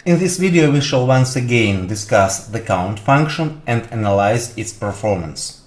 In this video we shall once again discuss the count function and analyze its performance.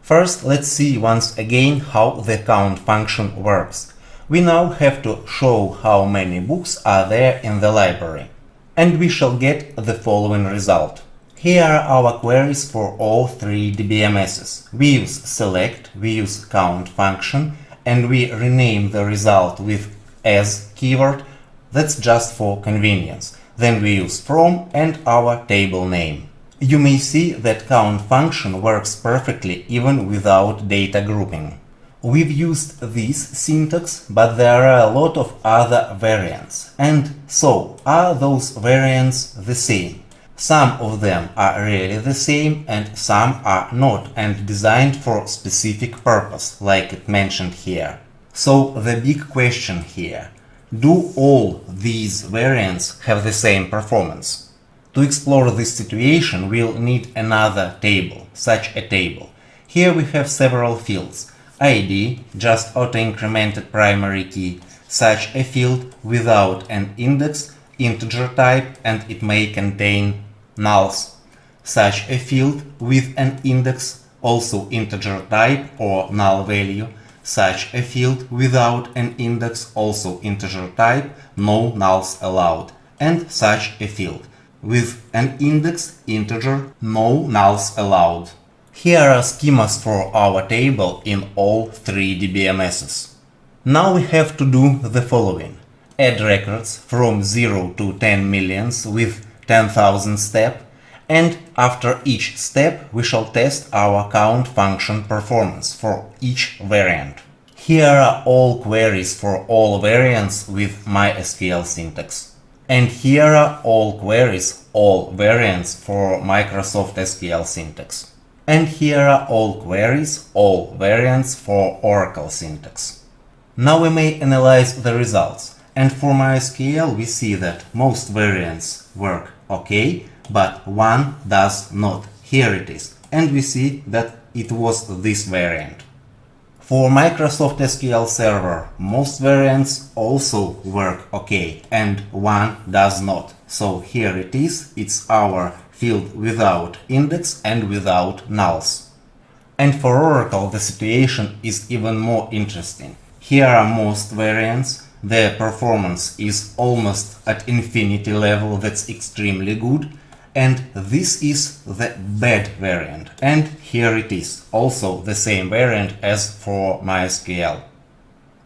First, let's see once again how the count function works. We now have to show how many books are there in the library, and we shall get the following result. Here are our queries for all three DBMSs. We use select, we use count function, and we rename the result with as keyword. That's just for convenience. Then we use from and our table name. You may see that count function works perfectly even without data grouping. We've used this syntax, but there are a lot of other variants. And so, are those variants the same? Some of them are really the same and some are not and designed for specific purpose, like it mentioned here. So the big question here: do all these variants have the same performance? To explore this situation, we'll need another table, such a table. Here we have several fields. ID, just auto-incremented primary key, such a field without an index, integer type, and it may contain nulls. Such a field with an index, also integer type or null value. Such a field without an index, also integer type, no nulls allowed. And such a field with an index, integer, no nulls allowed. Here are schemas for our table in all three DBMSs. Now we have to do the following: add records from 0 to 10 millions with 10,000 step, and after each step we shall test our count function performance for each variant. Here are all queries for all variants with MySQL syntax. And here are all queries, all variants for Microsoft SQL syntax. And here are all queries, all variants for Oracle syntax. Now we may analyze the results. And for MySQL we see that most variants work okay, but one does not. Here it is. And we see that it was this variant. For Microsoft SQL Server, most variants also work okay, and one does not. So here it is, it's our field without index and without nulls. And for Oracle, the situation is even more interesting. Here are most variants, their performance is almost at infinity level, that's extremely good. And this is the bad variant, and here it is, also the same variant as for MySQL.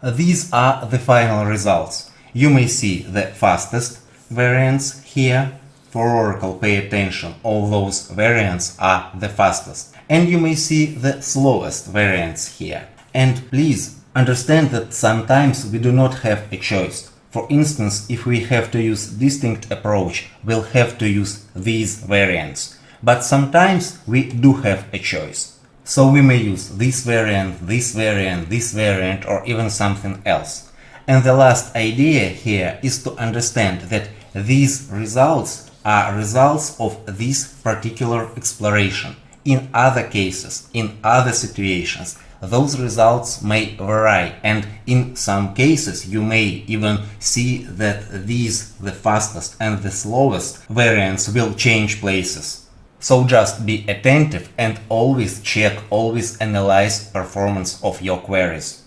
These are the final results. You may see the fastest variants here. For Oracle, pay attention, all those variants are the fastest. And you may see the slowest variants here. And please understand that sometimes we do not have a choice. For instance, if we have to use distinct approach, we'll have to use these variants. But sometimes we do have a choice. So we may use this variant, this variant, this variant, or even something else. And the last idea here is to understand that these results are results of this particular exploration. In other cases, in other situations, those results may vary, and in some cases you may even see that these, the fastest and the slowest variants, will change places. So just be attentive and always check, always analyze performance of your queries.